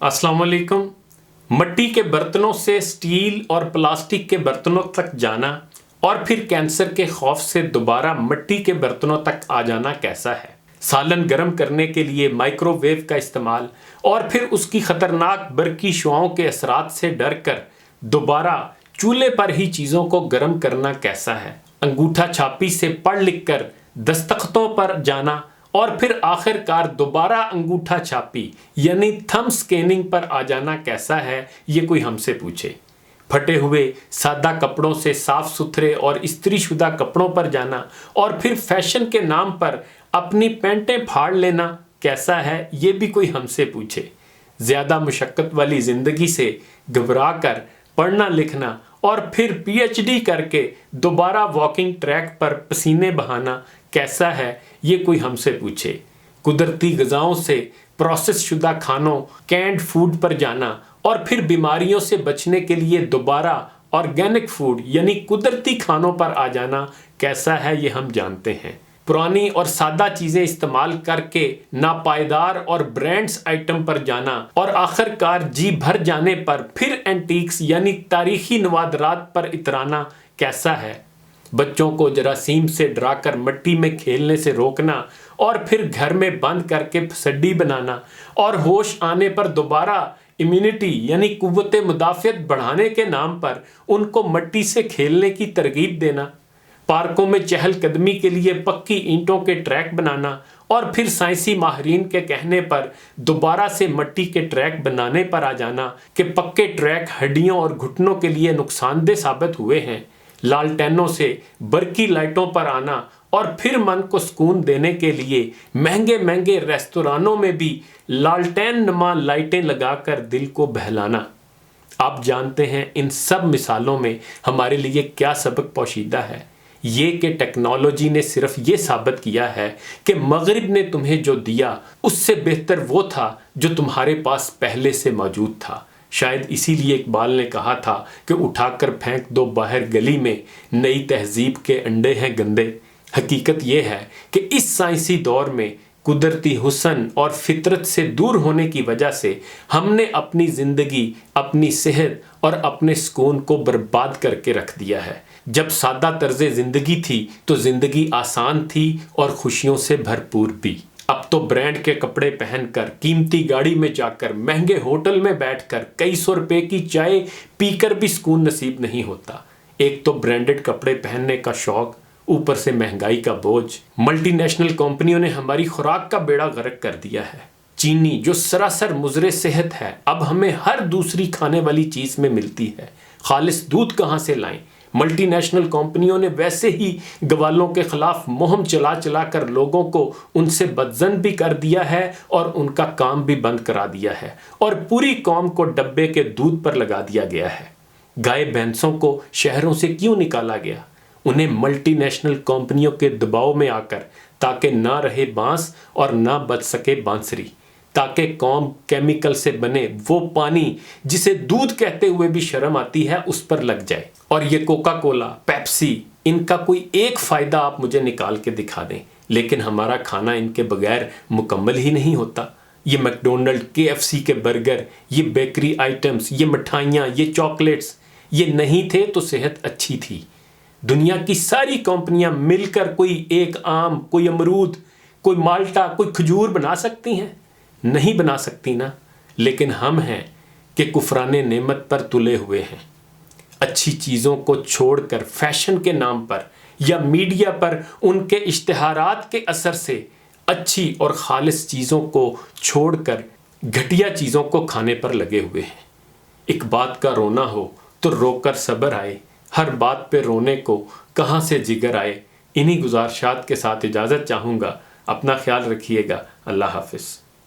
अस्सलाम वालेकुम। मिट्टी के बर्तनों से स्टील और प्लास्टिक के बर्तनों तक जाना और फिर कैंसर के खौफ से दोबारा मिट्टी के बर्तनों तक आ जाना कैसा है? सालन गर्म करने के लिए माइक्रोवेव का इस्तेमाल और फिर उसकी खतरनाक बरकी शुआओं के असरात से डर कर दोबारा चूल्हे पर ही चीज़ों को गर्म करना कैसा है? अंगूठा छापी से पढ़ लिख कर दस्तखतों पर जाना और फिर आखिरकार दोबारा अंगूठा छापी यानी थंब स्कैनिंग पर आ जाना कैसा है, ये कोई हमसे पूछे। फटे हुए सादा कपड़ों से साफ सुथरे और इस्त्रीशुदा कपड़ों पर जाना और फिर फैशन के नाम पर अपनी पैंटें फाड़ लेना कैसा है, ये भी कोई हमसे पूछे। ज़्यादा मुशक्क़त वाली ज़िंदगी से घबरा कर पढ़ना लिखना और फिर पीएचडी करके दोबारा वॉकिंग ट्रैक पर पसीने बहाना कैसा है, ये कोई हमसे पूछे। कुदरती ग़िज़ाओं से प्रोसेस शुदा खानों कैंड फूड पर जाना और फिर बीमारियों से बचने के लिए दोबारा ऑर्गेनिक फूड यानी कुदरती खानों पर आ जाना कैसा है, ये हम जानते हैं। पुरानी और सादा चीज़ें इस्तेमाल करके नापायदार और ब्रांड्स आइटम पर जाना और आखिरकार जी भर जाने पर फिर एंटीक्स यानी तारीखी नवादरात पर इतराना कैसा है। बच्चों को जरासीम से डराकर मिट्टी में खेलने से रोकना और फिर घर में बंद करके फसड्डी बनाना और होश आने पर दोबारा इम्यूनिटी यानी कुव्वत मुदाफ़ियत बढ़ाने के नाम पर उनको मिट्टी से खेलने की तरगीब देना, पार्कों में चहलकदमी के लिए पक्की ईंटों के ट्रैक बनाना और फिर साइंसी माहिरीन के कहने पर दोबारा से मिट्टी के ट्रैक बनाने पर आ जाना कि पक्के ट्रैक हड्डियों और घुटनों के लिए नुकसानदेह साबित हुए हैं। लालटेनों से बरकी लाइटों पर आना और फिर मन को सुकून देने के लिए महंगे महंगे रेस्तोरानों में भी लालटेन नुमा लाइटें लगाकर दिल को बहलाना। आप जानते हैं इन सब मिसालों में हमारे लिए क्या सबक पोशीदा है। ये कि टेक्नोलॉजी ने सिर्फ ये साबित किया है कि मगरिब ने तुम्हें जो दिया उससे बेहतर वो था जो तुम्हारे पास पहले से मौजूद था। शायद इसीलिए इकबाल ने कहा था कि उठाकर फेंक दो बाहर गली में, नई तहजीब के अंडे हैं गंदे। हकीकत यह है कि इस साइंसी दौर में कुदरती हुस्न और फितरत से दूर होने की वजह से हमने अपनी ज़िंदगी, अपनी सेहत और अपने सुकून को बर्बाद करके रख दिया है। जब सादा तर्ज़ ज़िंदगी थी तो ज़िंदगी आसान थी और खुशियों से भरपूर भी। अब तो ब्रांड के कपड़े पहनकर, कीमती गाड़ी में जाकर, महंगे होटल में बैठकर कई सौ रुपए की चाय पीकर भी सुकून नसीब नहीं होता। एक तो ब्रांडेड कपड़े पहनने का शौक, ऊपर से महंगाई का बोझ। मल्टीनेशनल कंपनियों ने हमारी खुराक का बेड़ा गर्क कर दिया है। चीनी जो सरासर मुज़रे सेहत है अब हमें हर दूसरी खाने वाली चीज़ में मिलती है। खालिस दूध कहाँ से लाएं? मल्टीनेशनल कंपनियों ने वैसे ही गवालों के खिलाफ मुहिम चला चला कर लोगों को उनसे बदजन भी कर दिया है और उनका काम भी बंद करा दिया है और पूरी कौम को डब्बे के दूध पर लगा दिया गया है। गाय भैंसों को शहरों से क्यों निकाला गया? उन्हें मल्टीनेशनल कंपनियों के दबाव में आकर, ताकि ना रहे बांस और ना बच सके बांसुरी, ताकि कौम केमिकल से बने वो पानी जिसे दूध कहते हुए भी शर्म आती है उस पर लग जाए। और ये कोका कोला, पेप्सी, इनका कोई एक फ़ायदा आप मुझे निकाल के दिखा दें, लेकिन हमारा खाना इनके बगैर मुकम्मल ही नहीं होता। ये मैकडोनल्ड, केएफसी के बर्गर, ये बेकरी आइटम्स, ये मिठाइयाँ, ये चॉकलेट्स, ये नहीं थे तो सेहत अच्छी थी। दुनिया की सारी कंपनियां मिलकर कोई एक आम, कोई अमरूद, कोई माल्टा, कोई खजूर बना सकती हैं? नहीं बना सकती ना। लेकिन हम हैं कि कुफराने नेमत पर तुले हुए हैं। अच्छी चीज़ों को छोड़कर फैशन के नाम पर या मीडिया पर उनके इश्तिहारात के असर से अच्छी और खालिस चीज़ों को छोड़कर घटिया चीज़ों को खाने पर लगे हुए हैं। एक बात का रोना हो तो रोकर सब्र आए, हर बात पे रोने को कहाँ से जिगर आए। इन्हीं गुजारिशात के साथ इजाज़त चाहूँगा। अपना ख्याल रखिएगा। अल्लाह हाफिज़।